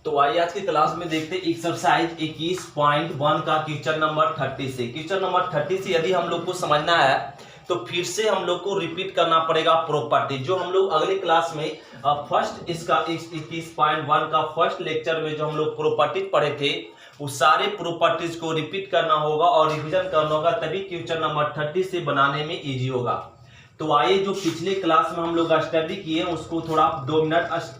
तो आइए आज की क्लास में देखते हैं एक्सरसाइज 21.1 का क्वेश्चन नंबर 30 से। क्वेश्चन नंबर 30 से यदि हम लोग को समझना है तो फिर से हम लोग को रिपीट करना पड़ेगा प्रॉपर्टी, जो हम लोग अगले क्लास में फर्स्ट इसका 21.1 का फर्स्ट लेक्चर में जो हम लोग प्रॉपर्टी पढ़े थे उस सारे प्रॉपर्टीज को रिपीट करना होगा और रिवीजन करना होगा, तभी क्वेश्चन नंबर 30 से बनाने में इजी होगा। तो आइए जो पिछले क्लास में हम लोग स्टडी किए उसको थोड़ा 2 मिनट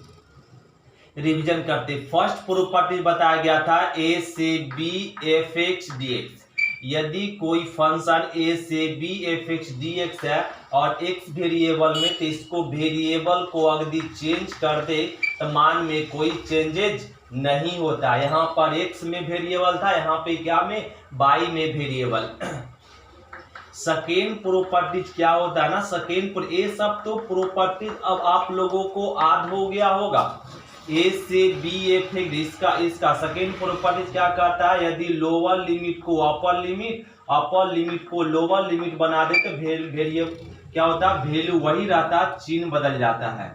रिवीजन करते। फर्स्ट प्रॉपर्टी बताया गया था ए से b f x d x. यदि कोई फंक्शन ए से b f x d x है और एक्स वेरिएबल में, तो इसको वेरिएबल को अगर चेंज कर दे तो मान में कोई चेंजेज नहीं होता। यहाँ पर एक्स में वेरिएबल था, यहाँ पे क्या में वाई में वेरिएबल। सेकेंड प्रॉपर्टीज क्या होता है ना, सेकेंड ये सब तो प्रॉपर्टीज अब आप लोगों को याद हो गया होगा। ए से बी एफ इसका सेकेंड प्रॉपर्टीज क्या कहता है, यदि लोअर लिमिट को अपर लिमिट को लोअर लिमिट बना दे तो वेरिएबल क्या होता है, वैल्यू वही रहता, चिन्ह बदल जाता है।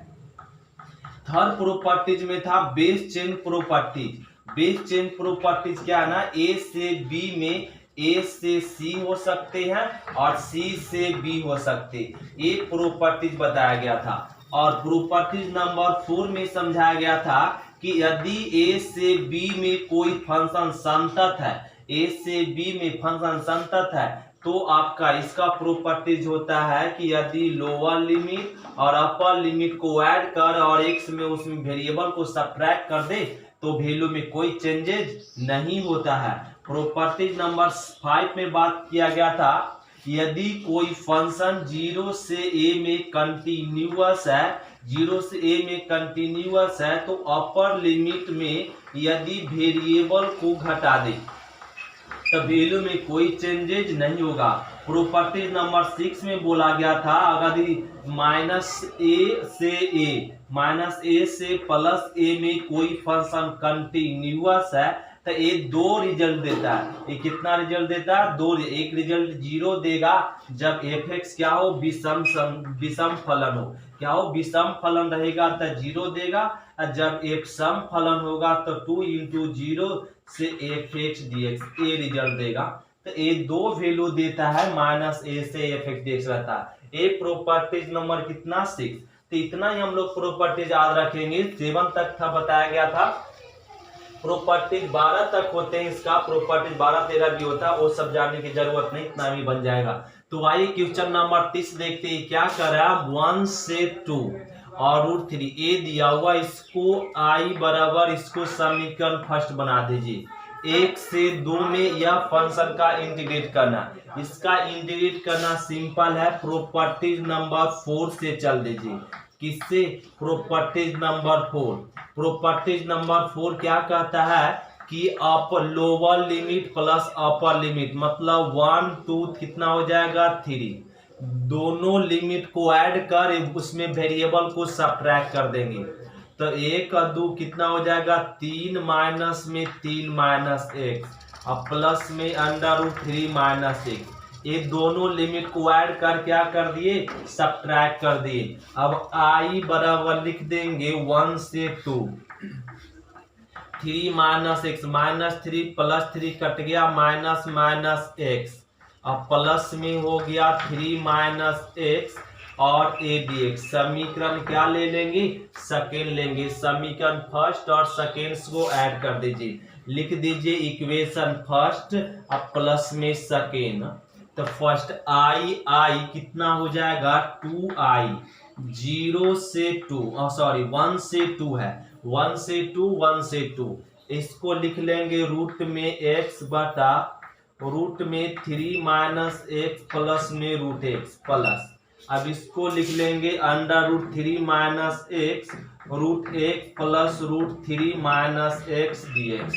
थर्ड प्रॉपर्टीज में था base chain properties. Base chain properties क्या है ना, ए से बी में ए से सी हो सकते हैं और सी से बी हो सकते, ये प्रॉपर्टीज बताया गया था। और प्रॉपर्टीज नंबर 4 में समझाया गया था कि यदि ए से बी में कोई फंक्शन संतत है, ए से बी में फंक्शन संतत है, तो आपका इसका प्रॉपर्टीज होता है कि यदि लोअर लिमिट और अपर लिमिट को ऐड कर और एक्स में उसमें वेरिएबल को सब्ट्रैक्ट कर दे तो वैल्यू में कोई चेंजेस नहीं होता है। प्रॉपर्टीज नंबर 5 में बात किया गया था, यदि कोई फंक्शन 0 से a में कंटिन्यूअस है, 0 से a में कंटिन्यूअस है, तो अपर लिमिट में यदि वेरिएबल को घटा दे तो वैल्यू में कोई चेंजेज नहीं होगा। प्रॉपर्टीज नंबर 6 में बोला गया था, अगर माइनस ए से प्लस ए में कोई फंक्शन कंटिन्यूअस है तो ये 2 रिजल्ट देता है। ये कितना रिजल्ट देता है, 2। एक रिजल्ट 0 देगा जब एफ एक्स क्या हो, विषम फलन हो। क्या हो, विषम फलन रहेगा तो 0 देगा, और जब एक सम फलन होगा तो 2 इंटू 0 से एफ एक्स डी एक्स, ये रिजल्ट देगा। तो ये 2 वैल्यू देता है, माइनस ए से एफ एक्स डी एक्स रहता है। ये प्रॉपर्टीज नंबर कितना 6। तो इतना ही हम लोग प्रॉपर्टीज याद रखेंगे। 7 तक था बताया गया था, प्रॉपर्टीज 12 तक होते हैं। इसका प्रॉपर्टीज 12-13 भी होता है, वो सब जानने की जरूरत नहीं, इतना भी बन जाएगा। तो आइए क्वेश्चन नंबर 30 देखते हैं क्या कर रहा है। 1 से 2 और √3 ए दिया हुआ, इसको आई बराबर, इसको समीकरण फर्स्ट बना दीजिए। 1 से 2 में यह फंक्शन का इंटीग्रेट करना, इसका इंटीग्रेट करना सिंपल है। प्रॉपर्टीज नंबर 4 से चल दीजिए। किससे, प्रॉपर्टीज नंबर 4। प्रॉपर्टीज नंबर 4 क्या कहता है कि upper lower limit plus upper limit, मतलब 1 2 कितना हो जाएगा 3, दोनों लिमिट को ऐड कर उसमें वेरिएबल को सब्ट्रैक्ट कर देंगे तो 1 और 2 कितना हो जाएगा 3 माइनस में 3 माइनस एक्स और प्लस में √3 माइनस एक्स। ये दोनों लिमिट को ऐड कर क्या कर दिए, सब्ट्रैक्ट कर दिए। अब आई बराबर लिख देंगे 1 से 2, 3 माइनस एक्स, -3 प्लस 3 कट गया, माइनस माइनस एक्स, अब प्लस में हो गया 3 माइनस एक्स और ए डी एक्स। समीकरण क्या ले लेंगे, सेकेंड लेंगे। समीकरण फर्स्ट और सेकेंड को ऐड कर दीजिए, लिख दीजिए इक्वेशन फर्स्ट अब प्लस में सेकेंड। तो फर्स्ट आई कितना हो जाएगा 2i, 0 से 2 सॉरी 1 से 2 है, 1 से 2 इसको लिख लेंगे रूट में x बटा रूट में 3 माइनस एक्स प्लस में √x प्लस। अब इसको लिख लेंगे √3 minus x √x plus √3 minus x d x.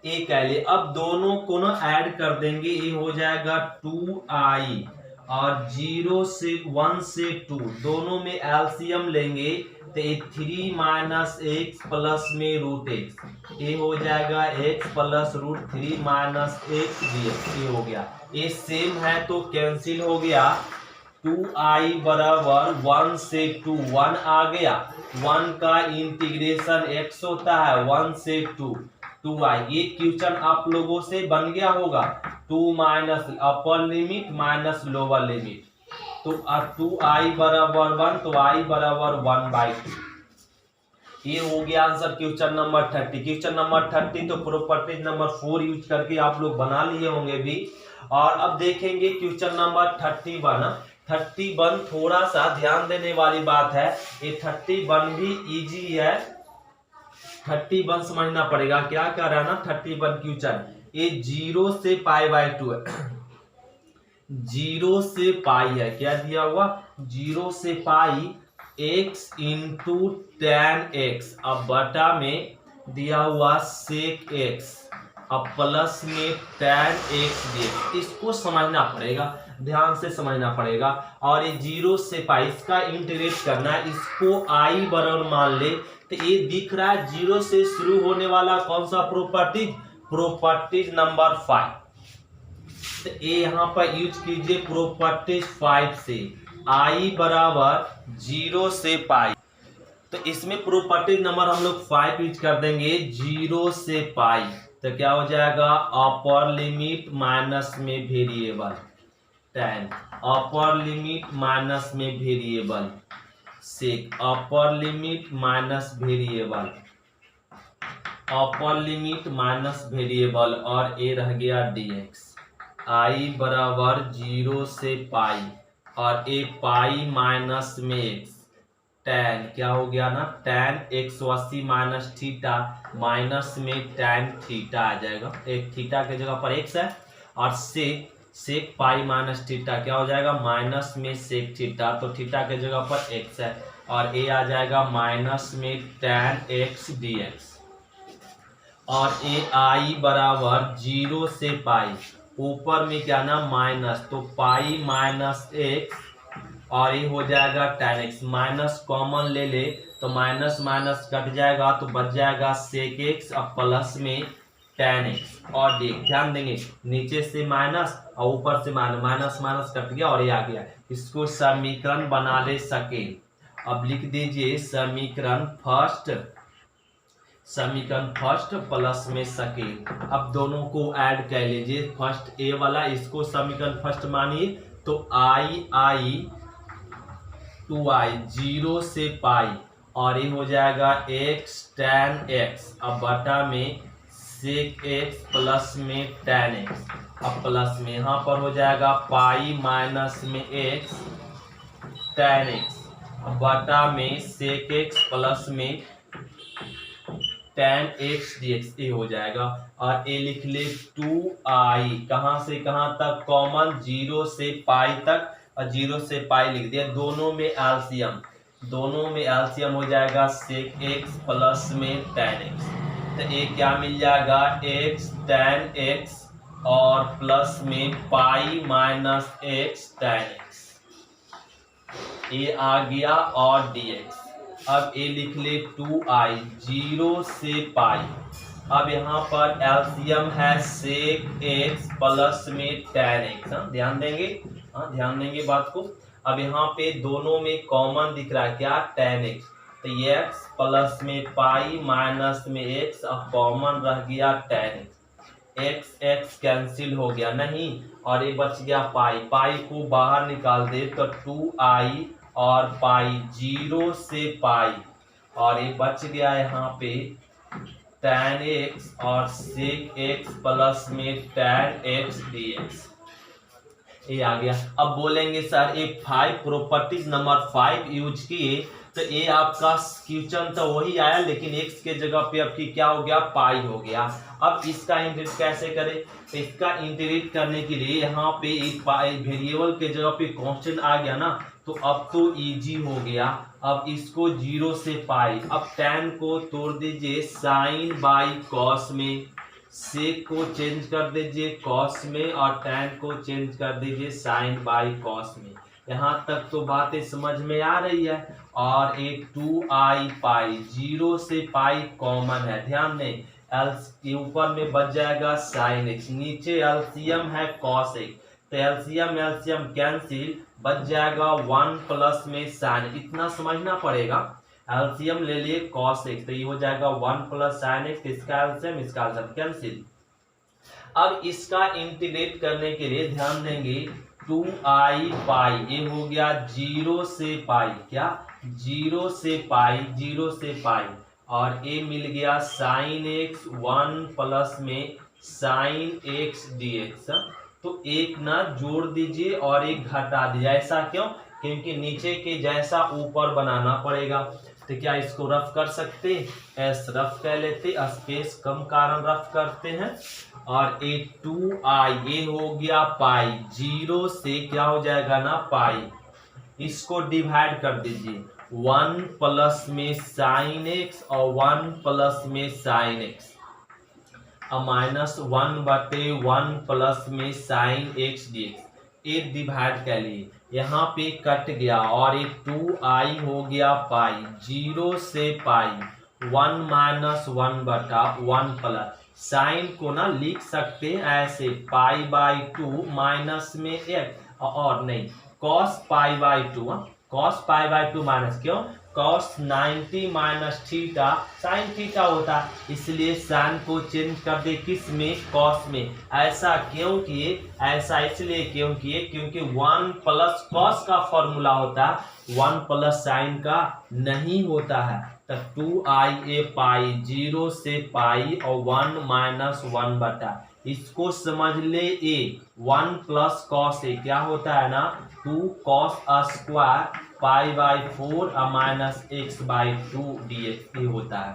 ये कह लिए। अब दोनों को ना ऐड कर देंगे, ये हो जाएगा 2i और 1 से 2 दोनों में एलसीएम लेंगे तो ये 3 माइनस एक्स प्लस में √x, ये हो जाएगा x plus √3 minus x d x. ये हो गया, ये सेम है तो कैंसिल हो गया। 2i बराबर 1 से 2, 1 आ गया, 1 का इंटीग्रेशन x होता है 1 से 2, 2i। ये क्वेश्चन आप लोगों से बन गया होगा, 2 माइनस अपर लिमिट माइनस लोअर लिमिट, तो 2i बराबर 1, तो i बराबर 1/2। ये हो गया answer question number 30। Question number 30 तो प्रॉपर्टीज नंबर 4 यूज करके आप लोग बना लिए होंगे भी। और अब देखेंगे क्वेश्चन नंबर 31। 31 थोड़ा सा ध्यान देने वाली बात है, ये 31 भी इजी है। 31 समझना पड़ेगा, क्या कह रहा है ना 31 क्वेश्चन, ये 0 से π/2 है। 0 से पाई है, क्या दिया हुआ 0 से पाई x इंटू tan x, अब बटा में दिया हुआ sec x, अब प्लस में tan x dx। इसको समझना पड़ेगा, ध्यान से समझना पड़ेगा। और ये 0 से पाई इसका इंटीग्रेट करना है, इसको i बराबर मान ले, तो ये दिख रहा है 0 से शुरू होने वाला कौन सा प्रॉपर्टीज, प्रॉपर्टीज नंबर 5। तो ये यहाँ पर यूज कीजिए प्रॉपर्टीज 5 से, i बराबर 0 से पाई, तो इसमें प्रॉपर्टीज नंबर हम लोग 5 यूज कर देंगे। 0 से पाई तो क्या हो जाएगा, अपर लिमिट माइनस में variable tan, upper limit minus में variable sec, upper limit minus variable, upper limit minus variable, और ए रह गया dx। i बराबर 0 से पाई, और ए पाई माइनस में x, tan क्या हो गया ना tan 180 माइनस थीटा, माइनस में tan थीटा आ जाएगा, एक थीटा के जगह पर x है, और sec पाई माइनस थीटा क्या हो जाएगा, माइनस में sec थीटा, तो थीटा के जगह पर x है, और a आ जाएगा माइनस में tan x dx। और ए आई बराबर 0 से पाई, ऊपर में क्या ना माइनस, तो पाई माइनस एक्स, और ये हो जाएगा tan x, माइनस कॉमन ले ले तो माइनस माइनस कट जाएगा, तो बच जाएगा sec x, अब प्लस में tan x और dx। ध्यान देंगे नीचे से माइनस और ऊपर से माइनस, माइनस माइनस कट गया और ये आ गया। इसको समीकरण बना ले सके, अब लिख दीजिए समीकरण फर्स्ट प्लस में सेकेंड। अब दोनों को ऐड कर लीजिए, फर्स्ट ए वाला इसको समीकरण फर्स्ट मानिए, तो आई 2i 0 से पाई, और ये हो जाएगा x tan x, अब बटा में sec x प्लस में tan x, अब प्लस में यहाँ पर हो जाएगा पाई माइनस में x tan x, अब बटा में sec x प्लस में tan x dx, ये हो जाएगा। और ये लिख ले 2i, कहाँ से कहाँ तक कॉमन, 0 से पाई तक, और 0 से पाई लिख दिया, दोनों में एलसीएम हो जाएगा sec x प्लस में tan x, तो ये क्या मिल जाएगा x tan x और प्लस में pi minus x tan x, ये आ गया, और dx। अब ये लिख ले 2i 0 से पाई, अब यहाँ पर एलसीएम है sec x प्लस में tan x, ध्यान देंगे बात को। अब यहाँ पे दोनों में कॉमन दिख रहा है क्या, tan x, तो ये x प्लस में पाई माइनस में x, अब कॉमन रह गया tan x कैंसिल हो गया नहीं, और ये बच गया पाई को बाहर निकाल दे तो 2i और पाई 0 से पाई, और ये बच गया यहाँ पे tan x और sec x प्लस में tan x dx, ये आ गया। अब बोलेंगे सर ये 5 प्रॉपर्टीज नंबर 5 यूज किए, तो ये आपका क्वेश्चन तो वही आया, लेकिन x के जगह पे अब क्या हो गया, पाई हो गया। अब इसका इंटीग्रेट कैसे करें, तो इसका इंटीग्रेट करने के लिए यहाँ पे एक पाई वेरिएबल के जगह पे कांस्टेंट आ गया ना, तो अब तो इजी हो गया। अब इसको 0 से पाई, अब tan को तोड़ दीजिए साइन बाई कॉस में, सेक को चेंज कर दीजिए कॉस में, और tan को चेंज कर दीजिए साइन बाई कॉस में। यहाँ तक तो बातें समझ में आ रही है। और एक 2i पाई 0 से पाई कॉमन है, ध्यान दें, एल ऊपर में बच जाएगा साइन x, नीचे एलसीएम है कॉस x, तो एलसीएम कैंसिल, बच जाएगा 1 प्लस में साइन, इतना समझना पड़ेगा। एलसीएम ले लिए cos x, तो ये हो जाएगा 1 प्लस साइन एक्स, इसका एलसीएम कैंसिल। अब इसका इंटीग्रेट करने के लिए ध्यान देंगे 2i पाई, ये हो गया 0 से पाई, क्या 0 से पाई, और ये मिल गया साइन एक्स 1 प्लस में साइन एक्स dx। तो एक ना जोड़ दीजिए और एक घटा दीजिए, ऐसा क्यों? क्योंकि नीचे के जैसा ऊपर बनाना पड़ेगा। तो क्या इसको रफ कर सकते? एस रफ कर लेते, स्पेस कम कारण रफ करते हैं। और ए 2i, ये हो गया पाई, 0 से क्या हो जाएगा ना पाई, इसको डिवाइड कर दीजिए 1 प्लस में साइन एक्स और 1 प्लस में साइन एक्स, माइनस 1/1 प्लस में साइन एक्स dx, एक डिवाइड कर लिए, यहाँ पे कट गया और ये 2i हो गया पाई, 0 से पाई 1 माइनस 1/1 प्लस, साइन को ना लिख सकते हैं ऐसे पाई/2 माइनस में एक, और नहीं cos पाई/2, cos पाई/2 माइनस, क्यों cos 90 minus theta sine theta होता है, इसलिए साइन को चेंज कर दे किस में, cos में। ऐसा क्यों किए? ऐसा इसलिए क्यों किए क्योंकि 1 प्लस cos का फॉर्मूला होता है, 1 प्लस साइन का नहीं होता है। तो 2i पाई, 0 से पाई और 1 माइनस 1 बटा, इसको समझ ले ए 1 प्लस कॉस ए क्या होता है ना 2 cos स्क्वायर पाई/4 माइनस x/2 dx ये होता है।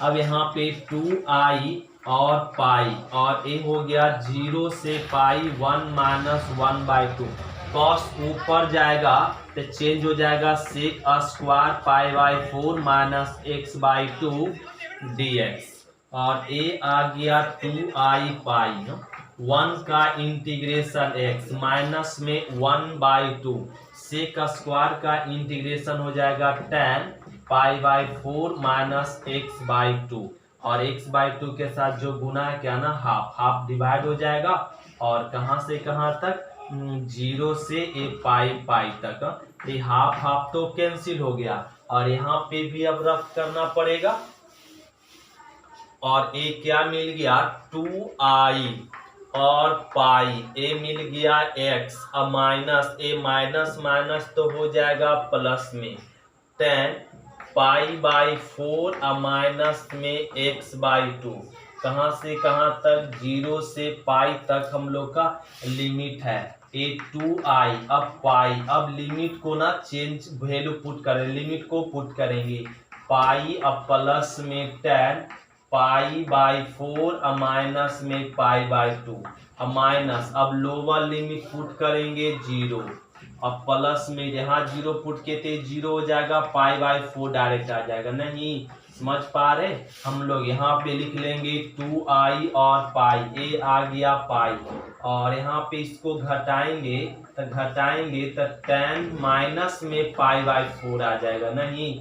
अब यहाँ पे 2i और पाई, और ये हो गया 0 से पाई 1 माइनस 1/2, कॉस ऊपर जाएगा तो चेंज हो जाएगा सेक स्क्वायर पाई/4 माइनस x/2 dx, और ये आ गया 2i पाई 1 का इंटीग्रेशन x माइनस में 1/2, सेक स्क्वायर का इंटीग्रेशन हो जाएगा tan पाई/4 माइनस x/2, और x/2 के साथ जो गुना है क्या ना हाफ डिवाइड हो जाएगा, और कहाँ से कहाँ तक 0 से ए पाई तक, ये हाफ तो कैंसिल हो गया, और यहाँ पे भी अब रफ करना पड़ेगा, और ए क्या मिल गया 2i और पाई, ए मिल गया x, अब माइनस ए माइनस तो हो जाएगा प्लस में tan पाई/4 माइनस में x/2, कहाँ से कहाँ तक 0 से पाई तक हम लोग का लिमिट है, ए 2i अब पाई, अब लिमिट को ना चेंज वैल्यू पुट करें, लिमिट को पुट करेंगे पाई अब प्लस में tan पाई/4 माइनस में पाई/2, अब माइनस, अब लोअर लिमिट पुट करेंगे 0, अब प्लस में यहाँ 0 पुट के थे 0 हो जाएगा, पाई/4 डायरेक्ट आ जाएगा, नहीं समझ पा रहे हम लोग, यहाँ पे लिख लेंगे 2i और पाई, ए आ गया पाई, और यहाँ पे इसको घटाएंगे तो tan माइनस में पाई/4 आ जाएगा, नहीं,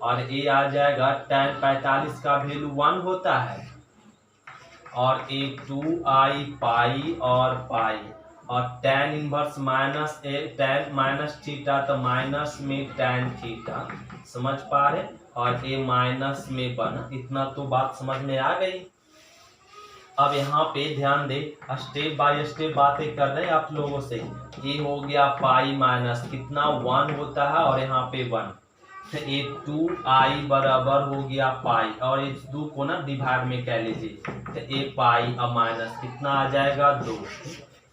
और ए आ जाएगा tan 45 का वैल्यू 1 होता है, और ए 2i पाई और पाई, और tan इनवर्स माइनस ए tan माइनस थीटा तो माइनस में tan थीटा, समझ पा रहे, और ए माइनस में 1, इतना तो बात समझ में आ गई। अब यहाँ पे ध्यान दे, स्टेप बाय स्टेप बातें कर रहे हैं आप लोगों से, ये हो गया पाई माइनस कितना 1 होता है, और यहाँ पे 1, तो ये 2i बराबर हो गया पाई, और इस 2 को ना डिवाइड में कह लीजिए, तो ये पाई अब माइनस कितना आ जाएगा 2,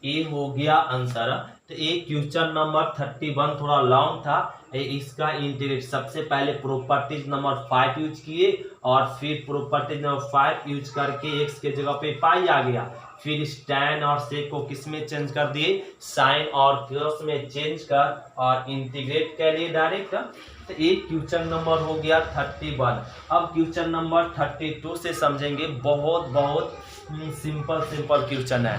ये हो गया आंसर। तो ये क्वेश्चन नंबर 31 थोड़ा लॉन्ग था, इसका इंटीग्रेट सबसे पहले प्रॉपर्टीज नंबर 5 यूज किए, और फिर प्रॉपर्टीज नंबर 5 यूज करके x के जगह पे पाई आ गया, फिर tan और sec को किस में चेंज कर दिए, साइन और cos में चेंज कर, और इंटीग्रेट कर लिए डायरेक्ट। तो एक क्वेश्चन नंबर हो गया 31। अब क्वेश्चन नंबर 32 से समझेंगे, बहुत सिंपल क्वेश्चन है,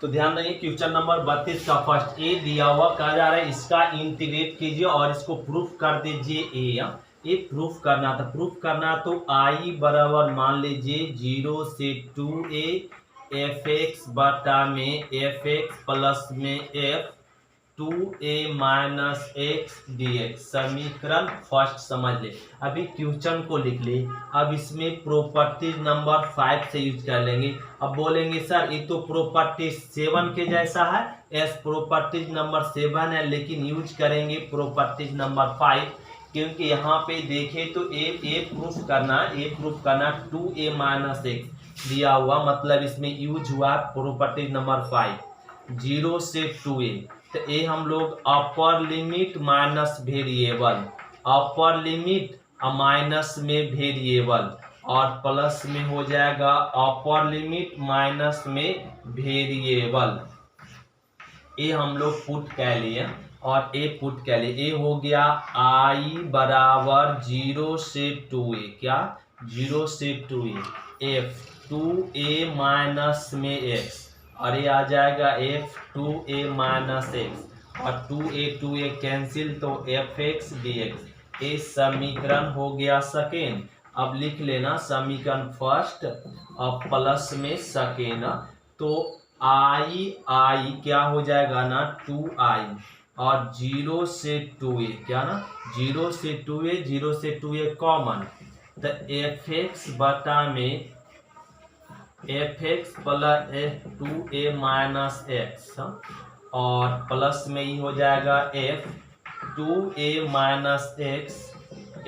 तो ध्यान देंगे। क्वेश्चन नंबर 32 का फर्स्ट ए दिया हुआ कहा जा रहा है, इसका इंटीग्रेट कीजिए और इसको प्रूफ कर दीजिए। ए प्रूफ करना था, प्रूफ करना तो i बराबर मान लीजिए 0 से 2a fx बटा में fx प्लस में f 2a minus x dx। समीकरण फर्स्ट समझ ले। अभी क्वेश्चन को लिख ले। अब इसमें प्रॉपर्टी नंबर 5 से यूज कर लेंगे। अब बोलेंगे सर ये तो प्रॉपर्टी 7 के जैसा है। एस प्रॉपर्टी नंबर 7 है, लेकिन यूज करेंगे प्रॉपर्टी नंबर 5, क्योंकि यहाँ पे देखें तो ए प्रूफ करना 2a माइनस एक्स दिया हुआ, मतलब इसमें यूज हुआ प्रॉपर्टी नंबर 5 0 से 2a। तो ये हम लोग अपर limit minus variable, upper limit minus में वेरिएबल, और प्लस में हो जाएगा अपर लिमिट माइनस में वेरिएबल। ये हम लोग पुट कर लिए और ए पुट कर लिए। ए हो गया आई बराबर 0 से 2a, क्या 0 से 2a एफ 2a माइनस में एक्स, और ये आ जाएगा एफ 2a माइनस एक्स, और 2a कैंसिल तो एफ एक्स डी एक्स। ये समीकरण हो गया सेकेंड। अब लिख लेना समीकरण फर्स्ट और प्लस में सेकेंड, तो आई क्या हो जाएगा ना 2i, और 0 से 2a क्या ना 0 से 2a कॉमन, तो एफ एक्स बटा में F x plus 2a minus x, और प्लस में ही हो जाएगा F 2a minus x,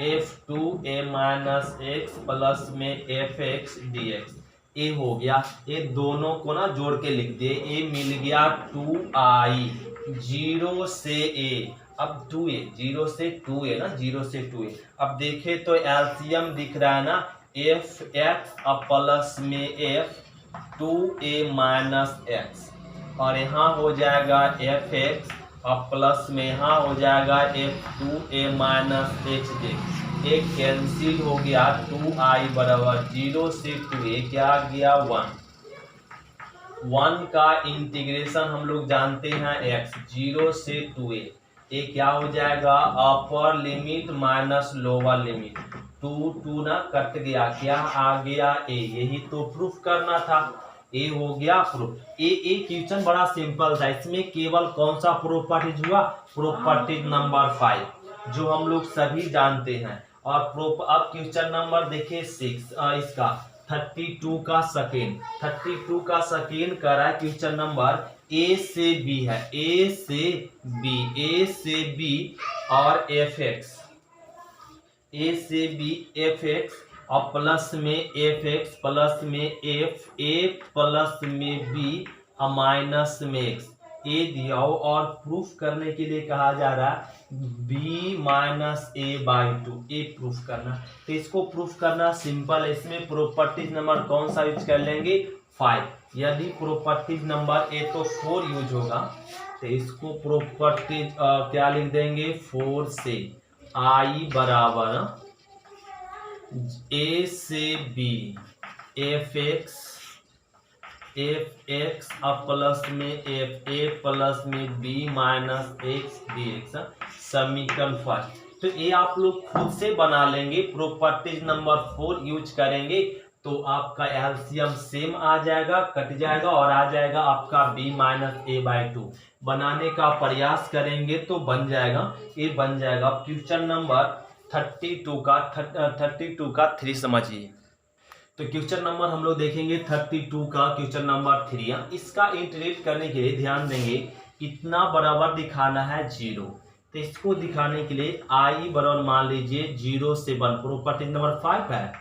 F 2a minus x plus में F x d x. A हो गया। ये दोनों को ना जोड़ के लिख दिए। ए मिल गया 2i 0 से a, अब 2a 0 से 2a ना 0 से 2a। अब देखे तो एलसीएम दिख रहा है ना एफ एक्स अब प्लस में एफ 2a माइनस एक्स, और यहाँ हो जाएगा एफ एक्स अब प्लस में यहाँ हो जाएगा F 2a minus x D. एक कैंसिल हो गया 2i बराबर 0 से 2a क्या आ गया 1 का इंटीग्रेशन हम लोग जानते हैं x 0 से 2a। ये क्या हो जाएगा upper limit minus lower limit, 2 ना कट गया, क्या आ गया a। यही तो प्रूफ करना था। ए हो गया प्रूफ। ए क्वेश्चन बड़ा सिंपल था। इसमें केवल कौन सा प्रॉपर्टीज हुआ प्रॉपर्टी नंबर 5 जो हम लोग सभी जानते हैं। और अब क्वेश्चन नंबर देखिए 6 इसका 32 का सेकेंड कर रहा है। क्वेश्चन नंबर ए से बी है, ए से बी और एफ एक्स, ए से बी एफ एक्स और प्लस में एफ एक्स प्लस में एफ ए प्लस में बी माइनस में एक्स ए दिया हो, और प्रूफ करने के लिए कहा जा रहा है b minus A by 2 A proof करना। तो इसको प्रूफ करना सिंपल है। इसमें प्रॉपर्टीज नंबर कौन सा यूज कर लेंगे 5। यदि प्रॉपर्टीज नंबर ए तो 4 यूज होगा, तो इसको प्रॉपर्टीज क्या लिख देंगे 4 से आई बराबर ए से बी एफ एक्स अब प्लस में एफ ए प्लस में b minus x d x. समीकरण फर्स्ट तो ये आप लोग खुद से बना लेंगे। प्रॉपर्टीज नंबर 4 यूज करेंगे तो आपका एलसीएम सेम आ जाएगा, कट जाएगा और आ जाएगा आपका b माइनस ए बाई 2। बनाने का प्रयास करेंगे तो बन जाएगा, ये बन जाएगा। क्वेश्चन नंबर 32 का 3 समझिए। तो क्वेश्चन नंबर हम लोग देखेंगे 32 का क्वेश्चन नंबर 3। इसका इंटीग्रेट करने के लिए ध्यान देंगे कितना बराबर दिखाना है 0। तो इसको दिखाने के लिए आई बराबर मान लीजिए 0 से 1 प्रॉपर्टी नंबर 5 है,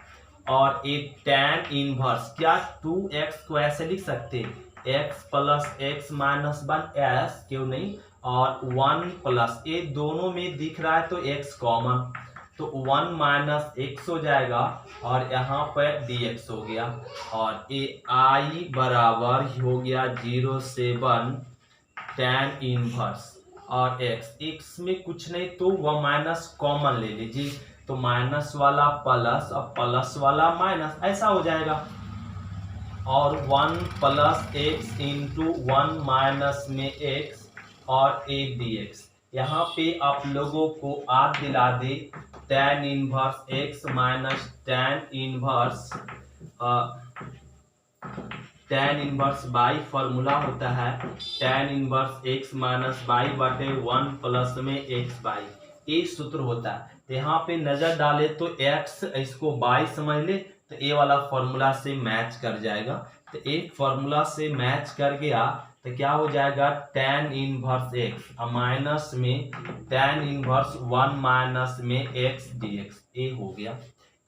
और एक tan इनवर्स क्या 2x को ऐसे लिख सकते हैं x plus x minus 1 S क्यों नहीं, और 1 प्लस ये दोनों में दिख रहा है तो x कॉमन, तो 1 माइनस एक्स हो जाएगा और यहाँ पर dx हो गया, और ए आई बराबर हो गया 0 से 1 tan इनवर्स और x में कुछ नहीं तो वह माइनस कॉमन ले लीजिए, तो माइनस वाला प्लस और प्लस वाला माइनस ऐसा हो जाएगा, और 1 प्लस एक्स इंटू 1 माइनस में x और a dx। यहाँ पे आप लोगों को याद दिला दे tan inverse x minus tan tan inverse by formula होता है tan inverse x minus by बटे 1 प्लस में x बाई, ये सूत्र होता है। तो यहाँ पे नजर डाले तो x इसको बाई समझ ले तो ये वाला फॉर्मूला से मैच कर जाएगा। तो एक फॉर्मूला से मैच कर गया तो क्या हो जाएगा tan इनवर्स x माइनस में tan इनवर्स 1 माइनस में x dx, ये हो गया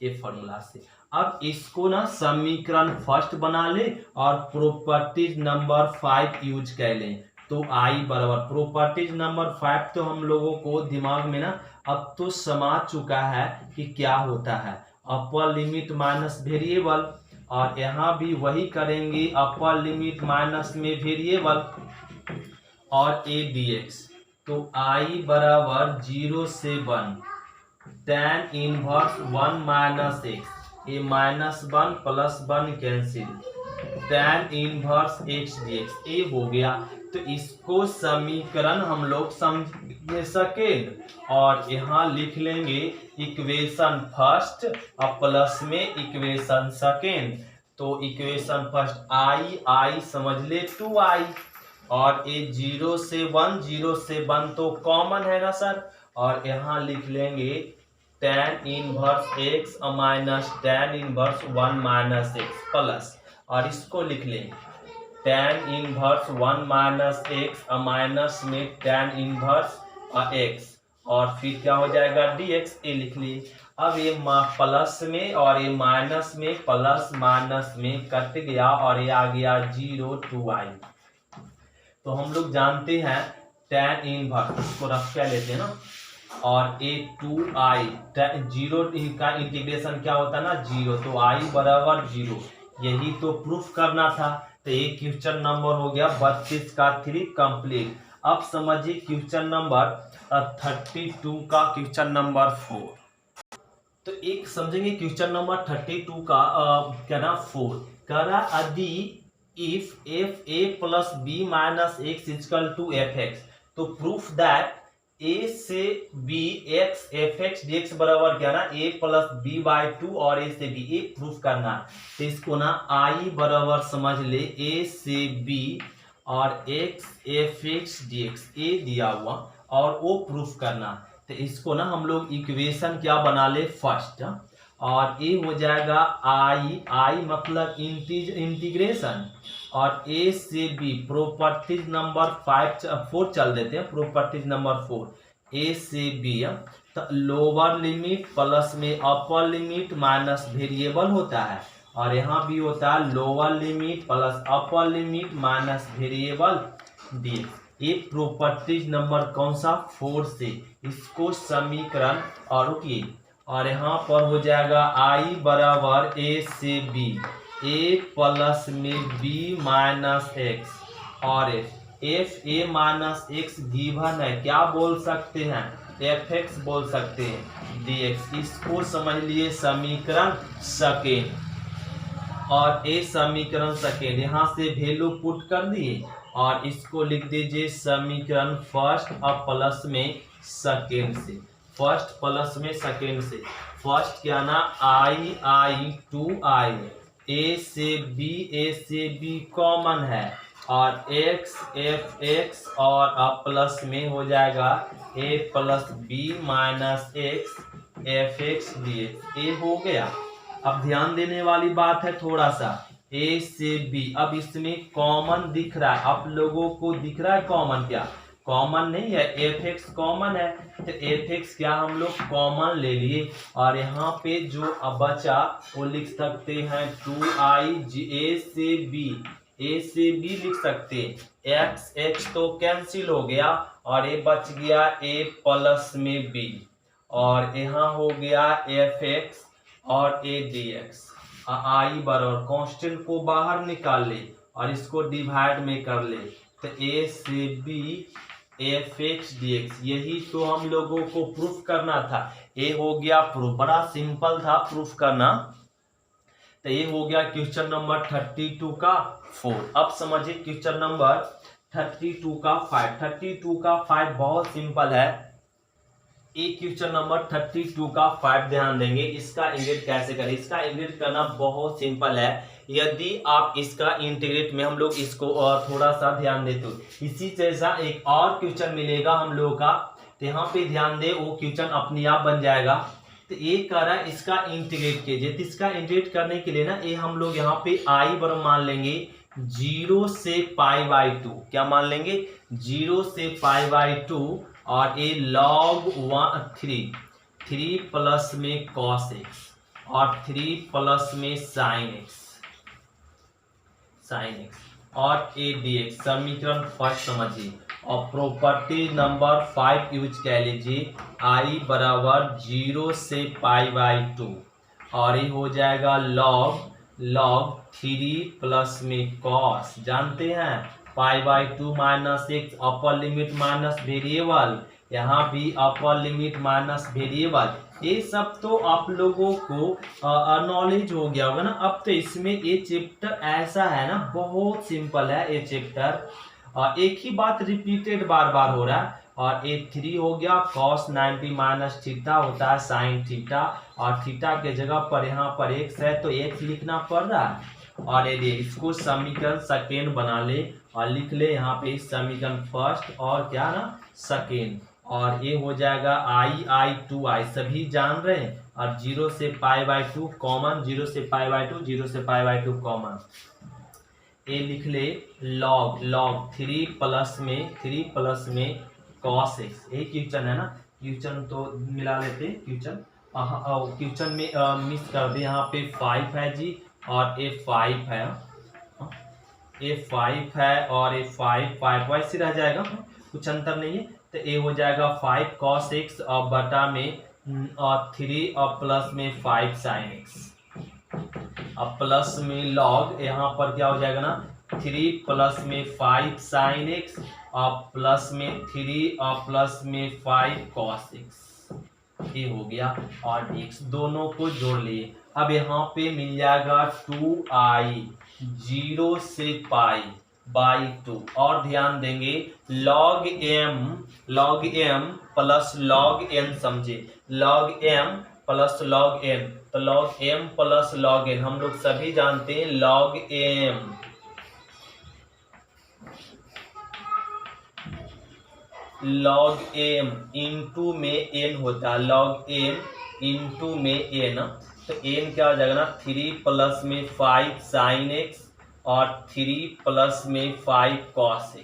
ये फॉर्मूला से। अब इसको ना समीकरण फर्स्ट बना ले और प्रॉपर्टीज नंबर 5 यूज कर लें। तो I बराबर प्रॉपर्टीज नंबर 5 तो हम लोगों को दिमाग में ना अब तो समा चुका है कि क्या होता है, अपर लिमिट माइनस वेरिएबल, और यहाँ भी वही करेंगे अपर लिमिट माइनस में वेरिएबल और a dx। तो I बराबर 0 से 1 tan इनवर्स 1 माइनस x, ये minus 1 plus 1 cancel, tan inverse x dx, ये हो गया। तो इसको समीकरण हम लोग समझ सकेंड और यहाँ लिख लेंगे इक्वेशन फर्स्ट और प्लस में इक्वेशन सेकेंड। तो इक्वेशन फर्स्ट I समझ ले 2i, और ये 0 से 1 तो कॉमन है ना सर, और यहाँ लिख लेंगे tan inverse x minus tan inverse 1 minus x plus, और इसको लिख लें tan inverse 1 minus x minus में tan इनवर्स x, और फिर क्या हो जाएगा dx, ये लिख लिए। अब ये प्लस में और ये माइनस में प्लस माइनस में कट गया और ये आ गया 0 2i। तो हम लोग जानते हैं tan इनवर्स, इसको रख के लेते हैं ना, और ए 2i 0 का इंटीग्रेशन क्या होता है ना 0, तो i बराबर 0, यही तो प्रूफ करना था। तो ये क्वेश्चन नंबर हो गया 32 का 3 कंप्लीट। अब समझिए क्वेश्चन नंबर 32 का क्वेश्चन नंबर 4। तो एक समझेंगे क्वेश्चन नंबर 32 का क्या ना 4 कह रहा यदि if f a plus B minus x equal to f x, तो प्रूफ दैट ए से b x f x d x बराबर क्या ना ए प्लस बी बाई 2 और ए से बी, ए प्रूफ करना। तो इसको ना आई बराबर समझ ले ए से बी और x f x d x, A दिया हुआ और वो प्रूफ करना। तो इसको ना हम लोग इक्वेशन क्या बना ले फर्स्ट, और ए हो जाएगा आई मतलब इंटीग्रेशन, और ए से बी प्रॉपर्टीज नंबर 4 चल देते हैं, प्रॉपर्टीज नंबर 4 ए से बी, तो लोअर लिमिट प्लस में अपर लिमिट माइनस वेरिएबल होता है, और यहाँ भी होता है लोअर लिमिट प्लस अपर लिमिट माइनस वेरिएबल डी। ये प्रॉपर्टीज नंबर कौन सा 4 से, इसको समीकरण और रुकिए, और यहाँ पर हो जाएगा आई बराबर ए से बी ए प्लस में बी माइनस एक्स और F A minus x given है, क्या बोल सकते हैं एफ एक्स बोल सकते हैं डी एक्स। इसको समझ लिए समीकरण सेकेंड, और ए समीकरण सेकेंड यहाँ से वैल्यू पुट कर दिए और इसको लिख दीजिए समीकरण फर्स्ट और प्लस में सेकेंड से, फर्स्ट प्लस में सेकेंड से। फर्स्ट क्या ना आई 2i, ए से बी कॉमन है, और एक्स एफ एक्स और प्लस में हो जाएगा A plus B minus x f x d x, A हो गया। अब ध्यान देने वाली बात है थोड़ा सा, ए से बी, अब इसमें कॉमन दिख रहा है, आप लोगों को दिख रहा है कॉमन, क्या कॉमन नहीं है, एफ एक्स कॉमन है, तो एफ एक्स क्या हम लोग कॉमन ले लिए, और यहाँ पे जो अब बचा वो लिख सकते हैं 2i ए से बी लिख सकते हैं, एक्स एक्स तो कैंसिल हो गया और ये बच गया ए प्लस में बी, और यहाँ हो गया एफ एक्स और ए डी एक्स। आई बराबर कांस्टेंट को बाहर निकाल ले और इसको डिवाइड में कर ले, तो ए से b f x d x, यही तो हम लोगों को प्रूफ करना था। ये हो गया प्रूफ, बड़ा सिंपल था प्रूफ करना। तो ये हो गया क्वेश्चन नंबर 32 का 4। अब समझिए क्वेश्चन नंबर 32 का 5। 32 का 5 बहुत सिंपल है। एक क्वेश्चन नंबर 32 का 5 ध्यान देंगे। इसका इंटीग्रेट कैसे करें। इसका इंटीग्रेट करना बहुत सिंपल है। यदि आप इसका इंटीग्रेट में हम लोग इसको थोड़ा सा ध्यान देते हो इसी जैसा एक और क्वेश्चन मिलेगा हम लोगों का, तो यहाँ पे ध्यान दे वो क्वेश्चन अपने आप बन जाएगा। तो ये कह रहा है इसका इंटीग्रेट कीजिए। तो इसका इंटीग्रेट करने के लिए ना ये हम लोग यहाँ पे आई बराबर मान लेंगे 0 से π/2। क्या मान लेंगे 0 से π/2 और ये log 3 प्लस में cos x और 3 प्लस में sin x और a dx। समीकरण फर्स्ट समझिए और प्रॉपर्टी नंबर 5 यूज कर लीजिए। i बराबर 0 से π/2 और ये हो जाएगा log 3 प्लस में cos। जानते हैं π/2 minus x, upper limit minus variable, यहाँ भी अपर लिमिट माइनस वेरिएबल। ये सब तो आप लोगों को नॉलेज हो गया होगा ना। अब तो इसमें ये चैप्टर ऐसा है ना, बहुत सिंपल है ये चैप्टर। एक ही बात रिपीटेड बार बार हो रहा है। और ये 3 हो गया cos 90 माइनस थीटा होता है sin थीटा, और थीटा के जगह पर यहाँ पर x है तो x लिखना पड़ रहा है। और ये इसको समीकरण सेकेंड बना ले और लिख ले यहाँ पे समीकरण फर्स्ट और क्या ना सेकेंड। और ये हो जाएगा i 2i सभी जान रहे हैं। और 0 से π/2 कॉमन, 0 से π/2 0 से π/2 कॉमन। ये लिख ले log 3 प्लस में cos x। एक क्वेश्चन है ना, क्वेश्चन तो मिला लेते क्वेश्चन में मिस कर दे। यहाँ पे 5 है जी और ये 5 है, ये 5 है और ये 5 वैसे रह जाएगा, कुछ अंतर नहीं है। तो ये हो जाएगा 5 cos x और बटा में और 3 और प्लस में 5 sin x और प्लस में log यहाँ पर क्या हो जाएगा ना 3 प्लस में 5 sin x और प्लस में 3 और प्लस में 5 cos x। ये हो गया और x दोनों को जोड़ लिए। अब यहाँ पे मिल जाएगा 2i 0 से π/2 और ध्यान देंगे log m plus log n समझे, log m plus log n। तो log m plus log n हम लोग सभी जानते हैं log m इंटू में n होता है, log m इंटू में n। तो n क्या हो जाएगा ना 3 प्लस में 5 sin x और 3 प्लस में 5 cos x।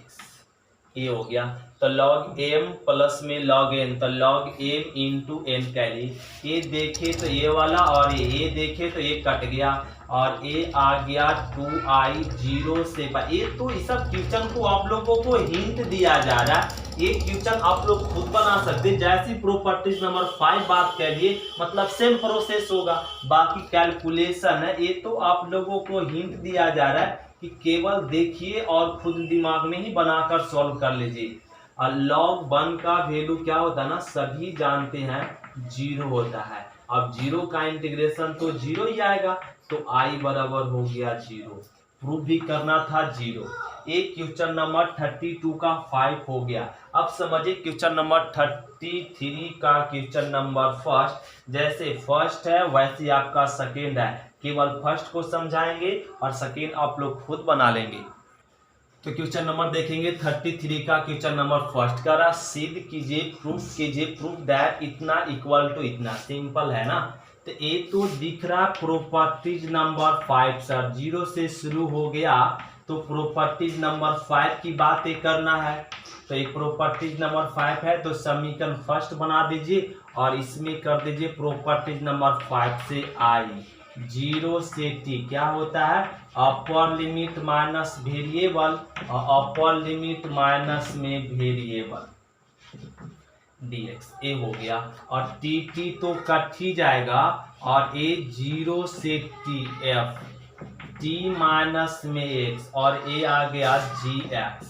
ये हो गया। तो log m प्लस में log n, तो log m इंटू n कह ली। ये देखे तो ये वाला और ये देखे तो ये कट गया और ये आ गया 2i 0 से π। ये तो इस सब क्वेश्चन को आप लोगों को हिंट दिया जा रहा है। ये क्वेश्चन आप लोग खुद बना सकते, जैसी प्रॉपर्टीज नंबर 5 बात करिए मतलब सेम प्रोसेस होगा। बाकी कैलकुलेशन है ये तो आप लोगों को हिंट दिया जा रहा है कि केवल देखिए और खुद दिमाग में ही बनाकर सॉल्व कर लीजिए। और log 1 का वैल्यू क्या होता है ना सभी जानते हैं 0 होता है। अब 0 का इंटीग्रेशन तो 0 ही आएगा, तो i बराबर हो गया 0। प्रूफ भी करना था 0। एक क्वेश्चन नंबर 32 का 5 हो गया। अब समझिए क्वेश्चन नंबर 33 का क्वेश्चन नंबर फर्स्ट। जैसे फर्स्ट है वैसे आपका सेकेंड है, केवल फर्स्ट को समझाएंगे और सेकेंड आप लोग खुद बना लेंगे। तो क्वेश्चन नंबर देखेंगे 33 का क्वेश्चन नंबर फर्स्ट का रहा सिद्ध कीजिए, प्रूफ दैट इतना इक्वल टू इतना। सिंपल है ना। तो ये तो दिख रहा प्रॉपर्टीज नंबर 5 सर 0 से शुरू हो गया तो प्रॉपर्टीज नंबर 5 की बातें करना है। तो एक प्रॉपर्टीज नंबर 5 है तो समीकरण फर्स्ट बना दीजिए और इसमें कर दीजिए प्रॉपर्टीज नंबर 5 से i 0 से t क्या होता है अपर लिमिट माइनस वेरिएबल और अपर लिमिट माइनस में वेरिएबल dx। ये हो गया और टी तो कट ही जाएगा और ये 0 से t f t माइनस में x और ये आ गया gx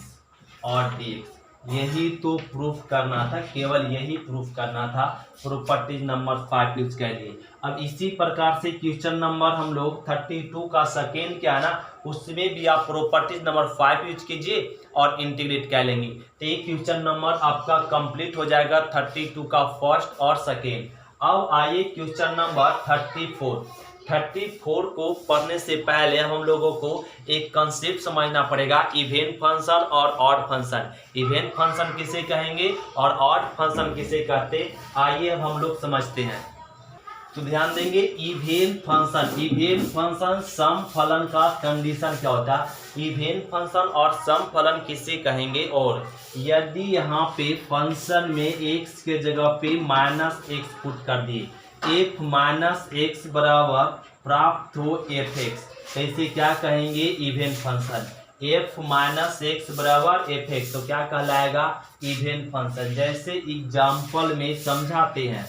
और dx। यही तो प्रूफ करना था, केवल यही प्रूफ करना था प्रॉपर्टीज नंबर 5 यूज कर लिए। अब इसी प्रकार से क्वेश्चन नंबर हम लोग 32 का सेकेंड क्या है ना उसमें भी आप प्रॉपर्टीज नंबर 5 यूज कीजिए और इंटीग्रेट कर लेंगे। तो ये क्वेश्चन नंबर आपका कंप्लीट हो जाएगा 32 का फर्स्ट और सेकेंड। अब आइए क्वेश्चन नंबर 34 को पढ़ने से पहले हम लोगों को एक कंसेप्ट समझना पड़ेगा, इवेन फंक्शन और ऑड फंक्शन। इवेन फंक्शन किसे कहेंगे और ऑड फंक्शन किसे कहते, आइए अब हम लोग समझते हैं। तो ध्यान देंगे, इवेन फंक्शन सम फलन का कंडीशन क्या होता है। इवेन फंक्शन और सम फलन किसे कहेंगे, और यदि यहाँ पे फंक्शन में x के जगह पे -x पुट कर दिए, f -x बराबर प्राप्त हो fx, ऐसे क्या कहेंगे इवेन फंक्शन। f -x बराबर fx तो क्या कहलाएगा इवेन फंक्शन। जैसे एग्जाम्पल में समझाते हैं,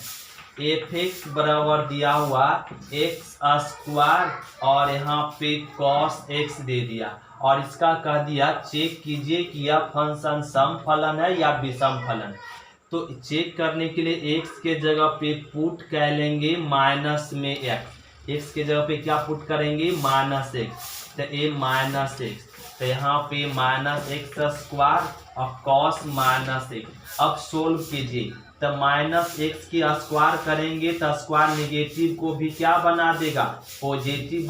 fx बराबर दिया हुआ x² और यहाँ पे cos x दे दिया, और इसका कह दिया चेक कीजिए कि यह फंक्शन सम फलन है या विषम फलन। तो चेक करने के लिए x के जगह पे पुट कर लेंगे माइनस में x के जगह पे क्या पुट करेंगे -x, तो a-x, तो यहाँ पे -x² और cos -x। अब सोल्व कीजिए, तो -x की स्क्वायर करेंगे तो स्क्वायर निगेटिव को भी क्या बना देगा, पॉजिटिव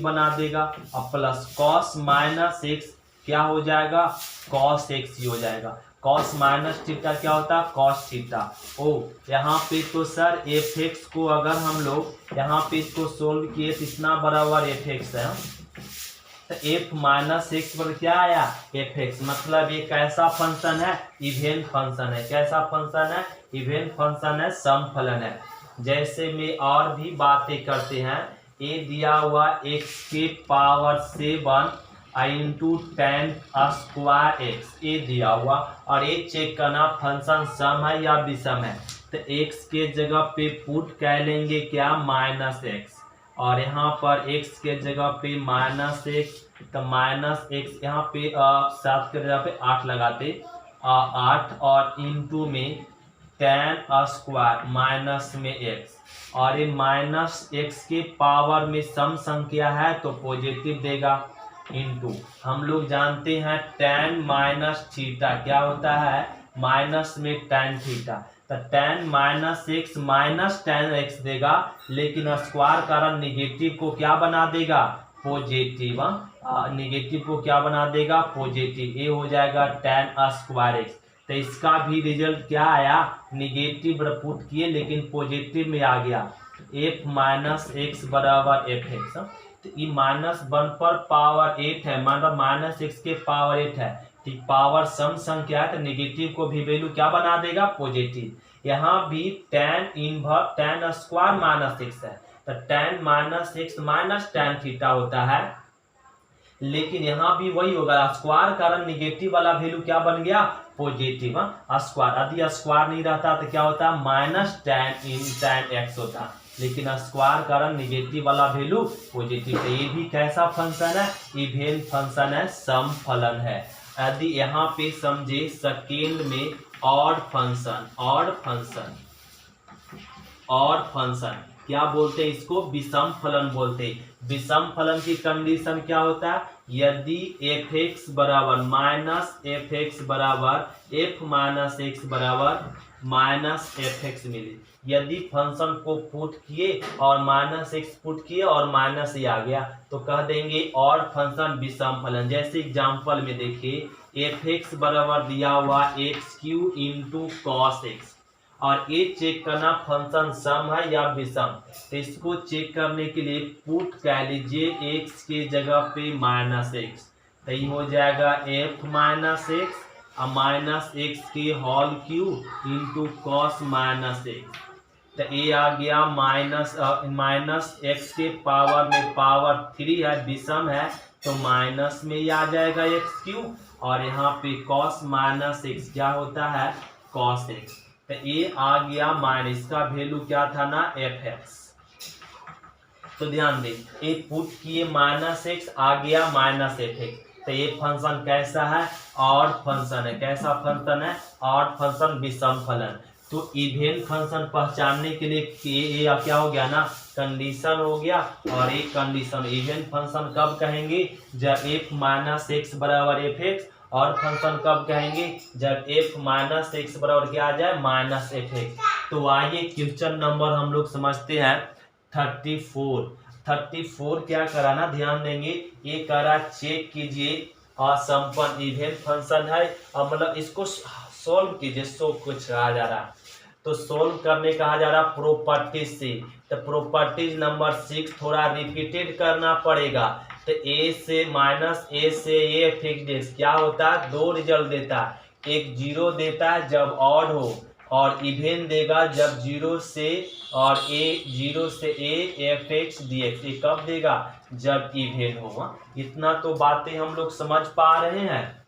बना देगा, अब प्लस cos -x क्या हो जाएगा, cos x ही हो जाएगा। cos -थीटा क्या होता है, cos थीटा। ओ यहाँ पे तो सर fx को अगर हम लोग यहाँ पे इसको सोल्व किए तो इतना बराबर fx है, तो f -x पर क्या आया fx, मतलब ये कैसा फंक्शन है, इवेन फंक्शन है। कैसा फंक्शन है, इवेन फंक्शन है, सम फलन है। जैसे में और भी बातें करते हैं, ये दिया हुआ x के पावर 7 इंटू 10² x, ये दिया हुआ, और ये चेक करना फंक्शन सम है या विषम है। तो x के जगह पे पुट कर लेंगे क्या -x, और यहाँ पर x के जगह पे -x, तो -x यहाँ पे 7 के जगह पे 8 लगाते, 8 और इंटू में 10² माइनस में x, और ये -x के पावर में सम संख्या है तो पॉजिटिव देगा, इंटू हम लोग जानते हैं tan -थीटा क्या होता है, माइनस में tan थीटा, तो tan -x tan x देगा, लेकिन स्क्वायर कारण निगेटिव को क्या बना देगा, पॉजिटिव। निगेटिव को क्या बना देगा, पॉजिटिव, ये हो जाएगा tan² x। तो इसका भी रिजल्ट क्या आया, निगेटिव पुट किए लेकिन पॉजिटिव में आ गया, f -x बराबर fx। तो ये -1 पर पावर 8 है, मतलब -x के पावर 8 है, ठीक, पावर सम संख्या है तो निगेटिव को भी वैल्यू क्या बना देगा, पॉजिटिव। यहाँ भी tan स्क्वायर -x है, तो tan -x tan थीटा होता है, लेकिन यहाँ भी वही होगा, स्क्वायर कारण निगेटिव वाला वैल्यू क्या बन गया, पॉजिटिव स्क्वायर। यदि स्क्वायर नहीं रहता तो क्या होता है, -tan x होता, लेकिन स्क्वायर कारण निगेटिव वाला वैल्यू पॉजिटिव है। ये भी कैसा फंक्शन है, इवेन फंक्शन है, सम फलन है। यदि यहाँ पे समझे सेकेंड में ऑड फंक्शन क्या बोलते हैं, इसको विषम फलन बोलते हैं। विषम फलन की कंडीशन क्या होता है, यदि fx बराबर -fx बराबर f -x बराबर -fx मिले, यदि फंक्शन को पुट किए और -x पुट किए और माइनस ही आ गया तो कह देंगे ऑड फंक्शन विषम फलन। जैसे एग्जांपल में देखिए, fx बराबर दिया हुआ x³ इंटू cos x, और ये चेक करना फंक्शन सम है या विषम। तो इसको चेक करने के लिए पुट कर लीजिए x के जगह पे -x, तो ये हो जाएगा f -x -x के whole cube into cos -x, तो ये आ गया -x के पावर में पावर 3 है, विषम है तो माइनस में ही आ जाएगा x³, और यहाँ पे cos -x क्या होता है, cos x, तो ये आ गया माइनस, इसका वैल्यू क्या था ना, fx। तो ध्यान दें, ये पुट किए -x आ गया -fx, तो ये फंक्शन कैसा है, ऑड फंक्शन है। कैसा फंक्शन है, ऑड फंक्शन, विषम फलन। तो इवेन फंक्शन पहचानने के लिए ये क्या हो गया ना, कंडीशन हो गया। और एक कंडीशन इवेन फंक्शन कब कहेंगे, जब f माइनस एक्स बराबर एफ एक्स, और फंक्शन कब कहेंगे, जब f माइनस एक्स बराबर क्या आ जाए, माइनस एफ एक्स। तो आइए क्वेश्चन नंबर हम लोग समझते हैं 34 क्या कराना, ध्यान देंगे, ये करा चेक कीजिए असंपन्न इवेन फंक्शन है, और मतलब इसको सोल्व कीजिए, सो कुछ कहा जा रहा है, तो सोल्व करने कहा जा रहा प्रॉपर्टीज से। तो प्रॉपर्टीज नंबर 6 थोड़ा रिपीटेड करना पड़ेगा। तो ए से माइनस ए से ए फिक्स क्या होता है, 2 रिजल्ट देता है, एक 0 देता है जब ऑड हो, और इवेन देगा जब 0 से और ए 0 से A F x d x, ये कब देगा, जब इवेन होगा। इतना तो बातें हम लोग समझ पा रहे हैं।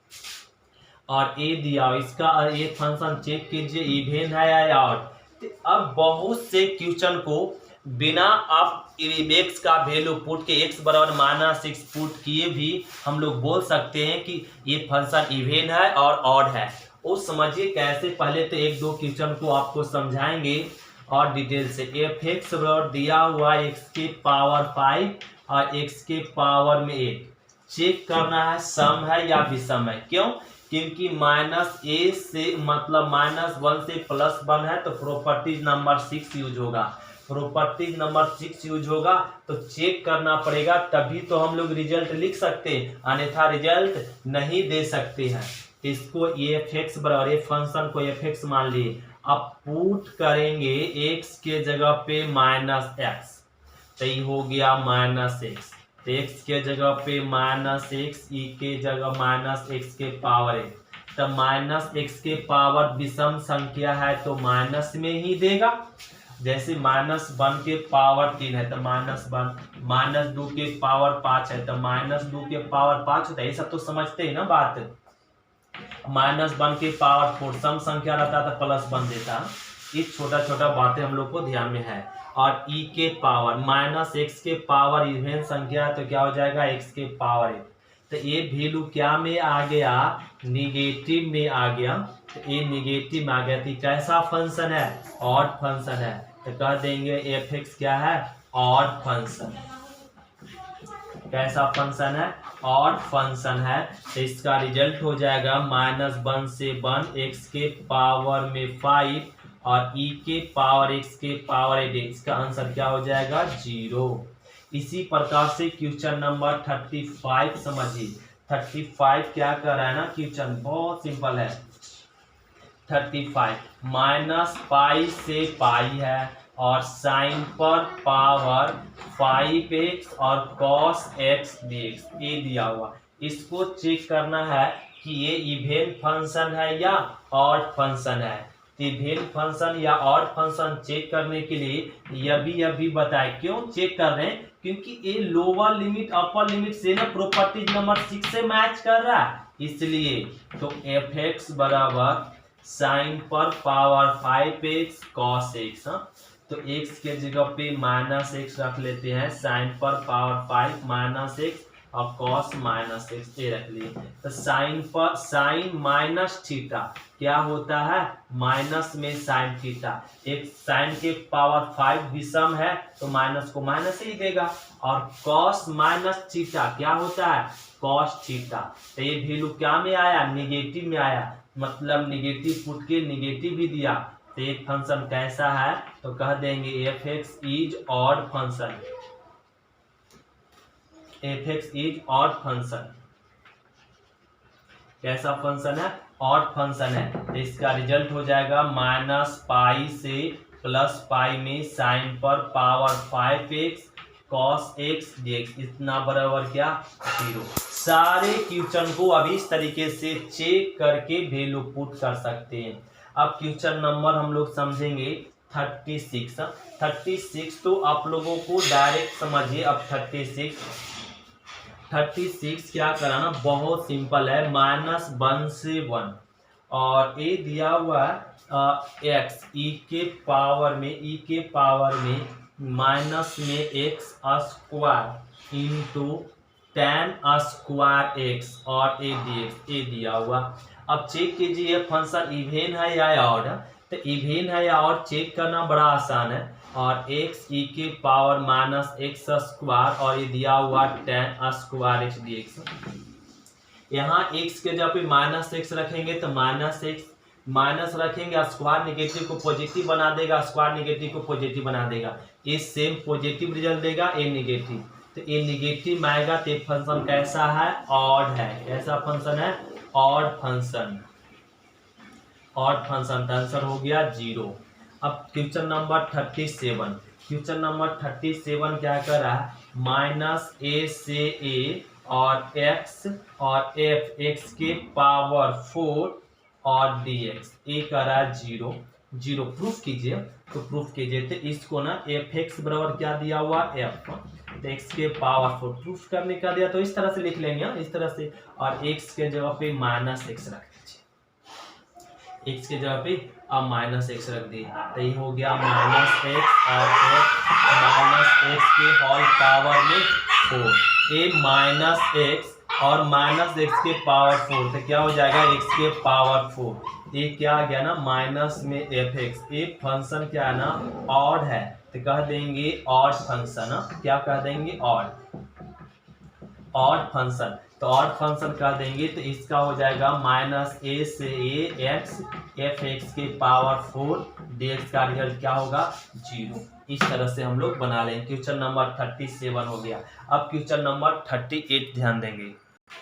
और ए दिया, इसका ये फंक्शन चेक कीजिए इवेन है या ऑड। तो अब बहुत से क्वेश्चन को बिना आप एक्स का वैल्यू पुट के एक्स बराबर माइनस 6 पुट किए भी हम लोग बोल सकते हैं कि ये फंक्शन इवेन है और ऑड है। वो समझिए कैसे, पहले तो एक दो क्वेश्चन को आपको समझाएंगे और डिटेल से। एफ एक्स बराबर दिया हुआ एक्स के पावर 5 और एक्स के पावर में 8, चेक करना है सम है या विषम है। क्यों, क्योंकि माइनस ए से मतलब -1 से +1 है, तो प्रॉपर्टीज नंबर 6 यूज होगा। प्रॉपर्टीज नंबर 6 यूज होगा तो चेक करना पड़ेगा, तभी तो हम लोग रिजल्ट लिख सकते हैं, अन्यथा रिजल्ट नहीं दे सकते हैं। इसको एफ एक्स बराबर फंक्शन को एफ एक्स मान लिए, अब पुट करेंगे एक्स के जगह पे -x, तो ये हो गया -x, तो x के जगह पे -x, ई के जगह -x के पावर 1, तो -x के पावर विषम संख्या है तो माइनस में ही देगा। जैसे -1 के पावर 3 है तो -1, -2 के पावर 5 है तो -2 के पावर 5 होता है। ये सब तो समझते हैं ना बात। -1 के पावर 4 सम संख्या रहता था +1 देता। ये छोटा छोटा बातें हम लोग को ध्यान में है। और e के पावर -x के पावर इवेन संख्या है तो क्या हो जाएगा, x के पावर 1, तो ये वैल्यू क्या में आ गया, निगेटिव में आ गया। तो ये निगेटिव में आ गया, तो कैसा फंक्शन है, ऑड फंक्शन है, तो कह देंगे एफ एक्स क्या है, ऑड फंक्शन। कैसा फंक्शन है, ऑड फंक्शन है। तो इसका रिजल्ट हो जाएगा -1 से 1 x के पावर में 5 और e के पावर x के पावर 8, इसका आंसर क्या हो जाएगा, 0। इसी प्रकार से क्वेश्चन नंबर 35 समझिए। 35 क्या कर रहा है ना, क्वेश्चन बहुत सिंपल है। 35 -पाई से पाई है और साइन पर पावर 5x और cos x dx, ये दिया हुआ। इसको चेक करना है कि ये इवेन फंक्शन है या ऑड फंक्शन है। इवेन फंक्शन या ऑड फंक्शन चेक करने के लिए अभी बताए क्यों चेक कर रहे हैं, क्योंकि ये लोअर लिमिट अपर लिमिट से ना प्रॉपर्टीज नंबर 6 से मैच कर रहा है, इसलिए। तो एफ एक्स बराबर साइन पर पावर 5x cos x, तो x के जगह पे -x रख लेते हैं, साइन पर पावर 5 -x और cos -x ये रख लिए। तो साइन माइनस थीटा क्या होता है, माइनस में साइन थीटा। एक साइन के पावर 5 विषम है तो माइनस को माइनस ही देगा, और cos -थीटा क्या होता है, cos थीटा। तो ये वैल्यू क्या में आया, निगेटिव में आया, मतलब निगेटिव पुट के निगेटिव भी दिया। तो एक फंक्शन कैसा है, तो कह देंगे F x is odd function, F x is odd function. कैसा फंक्शन है, ऑड फंक्शन है। तो इसका रिजल्ट हो जाएगा -पाई से +पाई में साइन पर power 5x cos x dx, इतना बराबर क्या, 0। सारे क्वेश्चन को अभी इस तरीके से चेक करके वैल्यू पुट कर सकते हैं। अब क्वेश्चन नंबर हम लोग समझेंगे 36 तो आप लोगों को डायरेक्ट समझिए। अब 36 क्या कराना, बहुत सिंपल है, -1 से 1 और ए दिया हुआ x ई के पावर में माइनस में x square into tan square x और a dx, ए दिया हुआ। अब चेक कीजिए फंक्शन इवेन है या ऑड। तो इवेन है या और चेक करना बड़ा आसान है। और x e के पावर माइनस एक्स स्क्वायर और ये दिया हुआ tan स्क्वायर x dx। यहाँ x के जगह पे माइनस एक्स रखेंगे तो माइनस एक्स माइनस रखेंगे, स्क्वायर नेगेटिव को पॉजिटिव बना देगा, स्क्वायर नेगेटिव को पॉजिटिव बना देगा, ये सेम पॉजिटिव रिजल्ट देगा, ए नेगेटिव। तो ये नेगेटिव आएगा तो फंक्शन कैसा है, ऑड है। कैसा फंक्शन है, ऑड फंक्शन। ऑड फंक्शन का आंसर हो गया 0। अब क्वेश्चन नंबर 37। क्वेश्चन नंबर 37 क्या कर रहा है, माइनस ए से ए और x और f x के पावर 4 और dx, ए कर रहा है 0 0। प्रूफ कीजिए, तो प्रूफ कीजिए तो इसको ना एफ एक्स बराबर क्या दिया हुआ, f x के पावर 4। प्रूफ करने का दिया तो इस तरह से लिख लेंगे, इस तरह से। और x के जगह पे माइनस एक्स रख दीजिए, x के जगह पे अब माइनस एक्स रख दिए, तो ये हो गया माइनस एक्स और माइनस एक्स के होल पावर में 4। ए माइनस एक्स और माइनस एक्स के पावर 4, तो क्या हो जाएगा, एक्स के पावर 4। ये क्या आ गया ना, माइनस में एफ एक्स। ये फंक्शन क्या है ना, ऑड है, तो कह देंगे ऑड फंक्शन। क्या कह देंगे, ऑड फंक्शन। तो ऑड फंक्शन कह देंगे तो इसका हो जाएगा माइनस ए से ए एक्स एफ एक्स के पावर 4 dx का रिजल्ट क्या होगा, 0। इस तरह से हम लोग बना लेंगे। क्वेश्चन नंबर 37 हो गया। अब क्वेश्चन नंबर 38 ध्यान देंगे।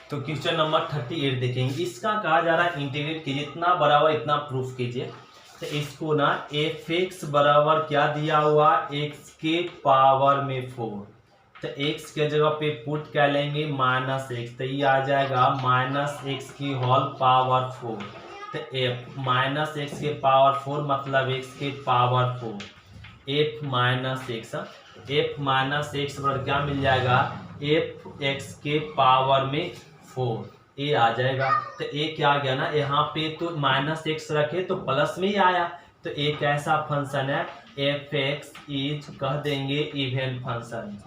तो क्वेश्चन नंबर 38 देखेंगे, इसका कहा जा रहा है इंटीग्रेट कीजिए, इतना बराबर इतना प्रूफ कीजिए। तो इसको ना एफ एक्स बराबर क्या दिया हुआ, एक्स के पावर में 4। तो x के जगह पे पुट क्या लेंगे, माइनस एक्स, तो ये आ जाएगा माइनस एक्स की होल पावर 4। तो f माइनस एक्स के पावर 4 मतलब x के power 4, f minus x. f minus x बराबर क्या मिल जाएगा, f x के पावर में 4, ये आ जाएगा। तो ये क्या आ गया ना, यहाँ पे तो माइनस एक्स रखे तो प्लस में ही आया। तो एक ऐसा फंक्शन है, एफ एक्स इज कह देंगे इवन फंक्शन।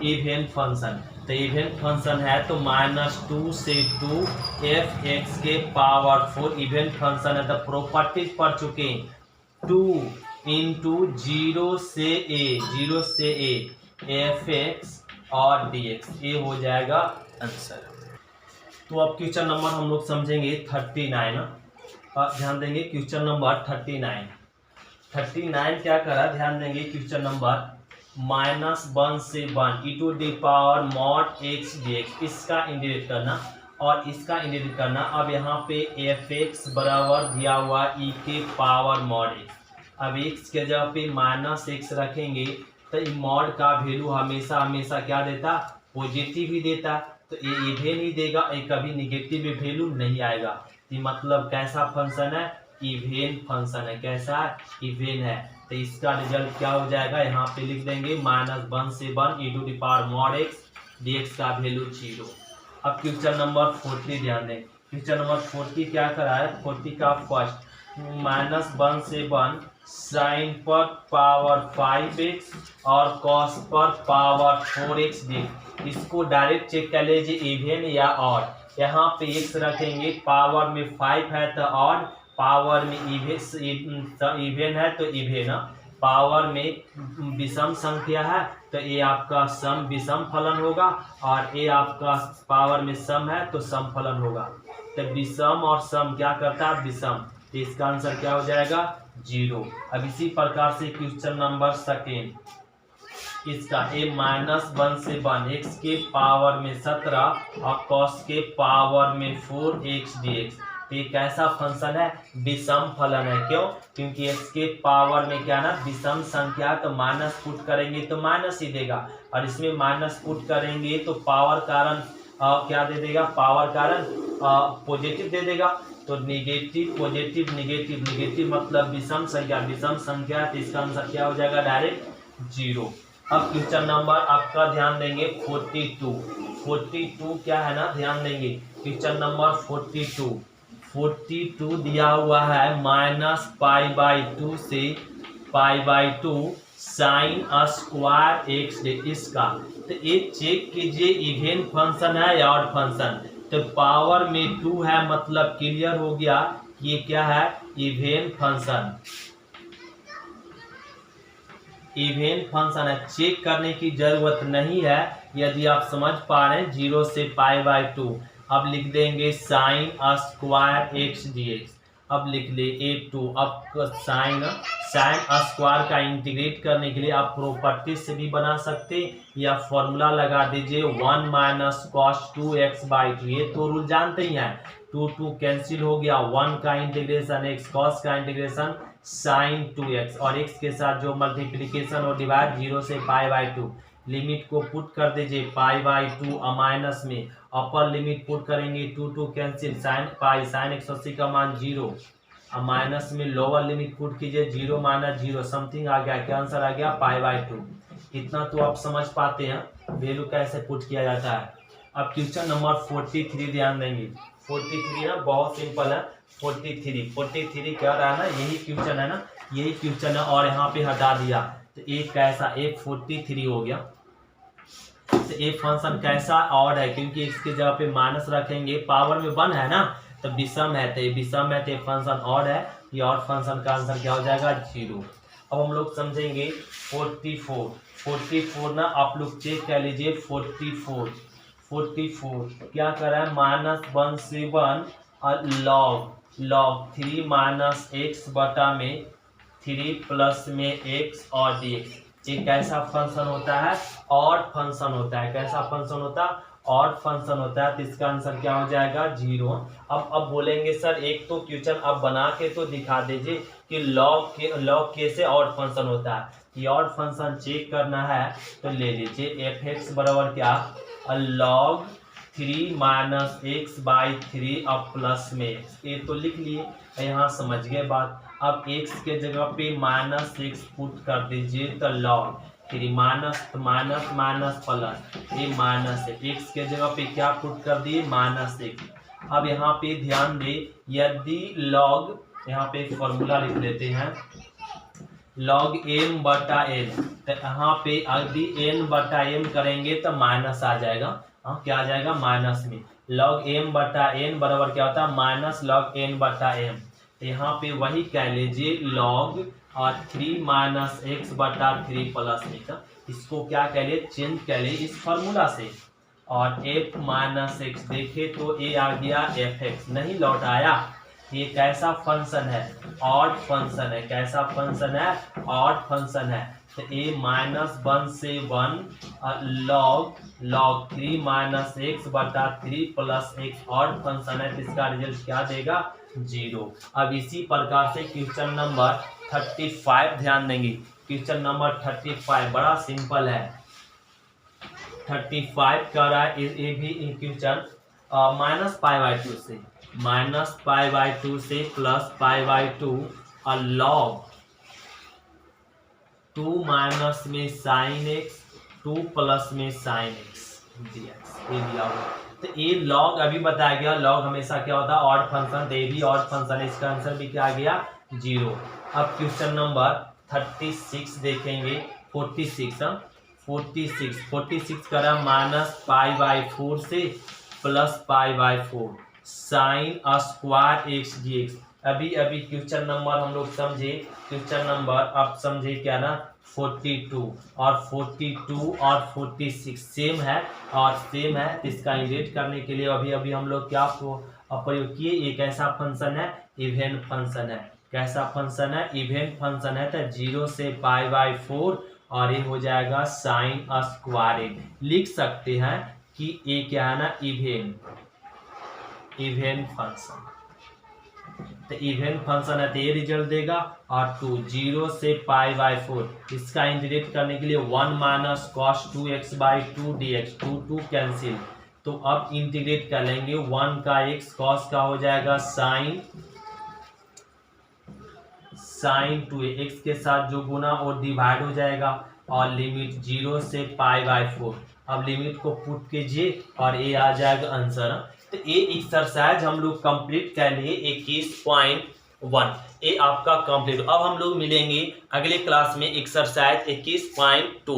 इवेंट फंक्शन, तो इवेंट फंक्शन है तो -2 से 2 एफ एक्स के पावर 4 इवेंट फंक्शन है। तो प्रॉपर्टीज पढ़ चुके हैं, 2 इंटू 0 से ए एफ एक्स और डी एक्स, ये हो जाएगा आंसर। तो अब क्वेश्चन नंबर हम लोग समझेंगे 39। ध्यान देंगे क्वेश्चन नंबर 39 क्या करा, ध्यान देंगे क्वेश्चन नंबर -1 से 1 e to the power mod x dx, इसका इंटीग्रेट करना और इसका इंटीग्रेट करना। अब यहाँ पे एफ एक्स बराबर दिया हुआ e के पावर mod x। अब x के जगह पे -x रखेंगे तो मॉड का वैल्यू हमेशा क्या देता, पॉजिटिव ही देता। तो ये इवेन ही देगा, ये कभी निगेटिव वैल्यू नहीं आएगा। ये मतलब कैसा फंक्शन है, इवेन फंक्शन है। कैसा है, इवेन है। तो इसका रिजल्ट क्या हो जाएगा, यहाँ पे लिख देंगे -1 से 1 e to the power mod x dx का वैल्यू 0। अब क्वेश्चन नंबर 40 ध्यान दें। क्वेश्चन नंबर 40 क्या करा है, 40 का फर्स्ट -1 से 1 साइन पर पावर 5x और कॉस पर पावर 4x dx। इसको डायरेक्ट चेक कर लीजिए इवेन या ऑड। यहाँ पे x रखेंगे, पावर में 5 है तो ऑड, पावर में इवेन है तो इवेन, पावर में विषम संख्या है तो ये आपका सम विषम फलन होगा, और ये आपका पावर में सम है तो सम फलन होगा। तो विषम और सम क्या करता है, विषम। तो इसका आंसर क्या हो जाएगा, 0। अब इसी प्रकार से क्वेश्चन नंबर 2 इसका -1 से 1 x के पावर में 17 और cos के पावर में 4x dx। तो ये कैसा फंक्शन है, विषम फलन है। क्यों, क्योंकि x के पावर में क्या ना विषम संख्या, तो माइनस पुट करेंगे तो माइनस ही देगा, और इसमें माइनस पुट करेंगे तो पावर कारण क्या दे देगा, पावर कारण पॉजिटिव दे देगा। तो निगेटिव पॉजिटिव निगेटिव निगेटिव मतलब विषम संख्या, तो इसका आंसर क्या हो जाएगा, डायरेक्ट 0। अब क्वेश्चन नंबर आपका ध्यान देंगे 42 क्या है ना, ध्यान देंगे क्वेश्चन नंबर 42 दिया हुआ है -π/2 से π/2 साइन स्क्वायर x इसका। तो ये चेक कीजिए इवेन फंक्शन है या ऑड फंक्शन। तो पावर में 2 है, मतलब क्लियर हो गया ये क्या है, इवन फंक्शन। इवन फंक्शन है, चेक करने की जरूरत नहीं है यदि आप समझ पा रहे हैं। 0 से π/2। अब लिख देंगे साइन स्क्वायर एक्स dx। अब लिख ले a2। अब साइन स्क्वायर का इंटीग्रेट करने के लिए आप प्रॉपर्टी से भी बना सकते या फॉर्मूला लगा दीजिए 1 माइनस cos 2x/2। ये तो रूल जानते ही हैं, 2 कैंसिल हो गया, 1 का इंटीग्रेशन x, cos का इंटीग्रेशन साइन 2x, और x के साथ जो मल्टीप्लीकेशन और डिवाइड 0 से π/2। लिमिट को पुट कर दीजिए π/2 माइनस में, अपर लिमिट पुट करेंगे 2 कैंसिल, साइन पाई, साइन 180 का मान 0, माइनस में लोअर लिमिट पुट कीजिए 0 माइनस 0 समथिंग आ गया, क्या आंसर आ गया π/2। इतना तो आप समझ पाते हैं वैल्यू कैसे पुट किया जाता है। अब क्वेश्चन नंबर 43 ध्यान देंगे। 43 ना बहुत सिंपल है। 43 क्या रहा है ना, यही क्वेश्चन है ना, यही क्वेश्चन है, और यहाँ पे हटा दिया तो एक कैसा एक 43 हो गया। तो एक फंक्शन कैसा ऑड है, क्योंकि इसके जगह पे माइनस रखेंगे, पावर में 1 है ना, तो विषम है, तो विषम है तो फंक्शन ऑड है, ये ऑड फंक्शन का आंसर क्या हो जाएगा 0। अब हम लोग समझेंगे 44 ना, आप लोग चेक कर लीजिए। 44 क्या कर रहा है, -1 से 1 और log 3 माइनस एक्स बटा में 3 प्लस में x और dx। ये कैसा फंक्शन होता है, ऑड फंक्शन होता है। कैसा फंक्शन होता है, ऑड फंक्शन होता है, तो इसका आंसर क्या हो जाएगा 0। अब बोलेंगे सर एक तो क्वेश्चन अब बना के तो दिखा दीजिए कि log कैसे ऑड फंक्शन होता है। ये ऑड फंक्शन चेक करना है तो ले लीजिए fx बराबर क्या, log 3 माइनस x/3 अब प्लस में x। ये तो लिख लिए, यहाँ समझ गए बात। अब x के जगह पे -x पुट कर दीजिए, तो log 3 माइनस प्लस, ये माइनस है, x के जगह पे क्या पुट कर दिए -x। अब यहाँ पे ध्यान दे, यदि log, यहाँ पे फॉर्मूला लिख लेते हैं log m/n, तो यहाँ पे यदि n/m करेंगे तो माइनस आ जाएगा। क्या आ जाएगा, माइनस में। log m/n बराबर क्या होता है, माइनस log n/m। यहाँ पे वही कह लीजिए log 3 माइनस x/3 प्लस में, का इसको क्या कह लिए, चेंज कर लिए इस फॉर्मूला से, और f माइनस x देखे तो a आ गया fx, नहीं लौट आया। ये कैसा फंक्शन है, ऑड फंक्शन है। कैसा फंक्शन है, ऑड फंक्शन है। तो a -1 से 1 log 3 minus x/3 plus x, odd function है, तो इसका रिजल्ट क्या देगा 0। अब इसी प्रकार से क्वेश्चन नंबर 35 ध्यान देंगे। क्वेश्चन नंबर 35 बड़ा सिंपल है। 35 कर रहा है ये भी क्वेश्चन -π/2 से, -π/2 से +π/2 और log 2 माइनस में sin x 2 प्लस में sin x dx, ये दिया हुआ। तो ये लॉग अभी बताया गया, लॉग हमेशा क्या होता है, ऑड फंक्शन, तो ये भी ऑड फंक्शन है, इसका आंसर भी क्या आ गया 0। अब क्वेश्चन नंबर 36 देखेंगे। 46 करा -π/4 से +π/4 साइन स्क्वायर x dx। अभी क्वेश्चन नंबर हम लोग समझे, क्वेश्चन नंबर अब समझे क्या ना 42 और 46 सेम है, और सेम है, इसका इंटीग्रेट करने के लिए अभी हम लोग क्या प्रयोग किए, ये कैसा फंक्शन है, इवन फंक्शन है। कैसा फंक्शन है, इवन फंक्शन है, तो 0 से π/4 और ये हो जाएगा साइन स्क्वायर। लिख सकते हैं कि ये क्या है ना, इवन फंक्शन, तो इवन फंक्शन है तो ये रिजल्ट देगा। और 0 से π/4 इसका इंटीग्रेट करने के लिए 1 minus cos 2x/2 dx, 2 cancel, तो अब इंटीग्रेट कर लेंगे 1 का x, cos का हो जाएगा साइन 2 x के साथ जो गुना और डिवाइड हो जाएगा, और लिमिट 0 से π/4। अब लिमिट को पुट कीजिए और ये आ जाएगा आंसर। तो ये एक्सरसाइज हम लोग कंप्लीट कर लिए 21.1 1 ये आपका कंप्लीट। अब हम लोग मिलेंगे अगले क्लास में एक्सरसाइज 21.2। तो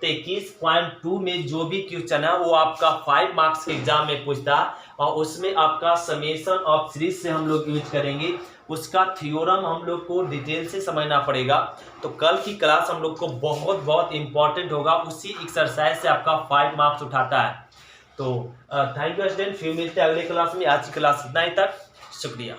21.2 में जो भी क्वेश्चन है वो आपका 5 मार्क्स के एग्जाम में पूछता है और उसमें आपका समेशन ऑफ सीरीज से हम लोग यूज करेंगे। उसका थ्योरम हम लोग को डिटेल से समझना पड़ेगा। तो कल की क्लास हम लोग को बहुत बहुत इंपॉर्टेंट होगा, उसी एक्सरसाइज से आपका 5 मार्क्स उठाता है। तो थैंक यू स्टूडेंट, फिर मिलते हैं अगले क्लास में। आज की क्लास इतना ही तक, शुक्रिया।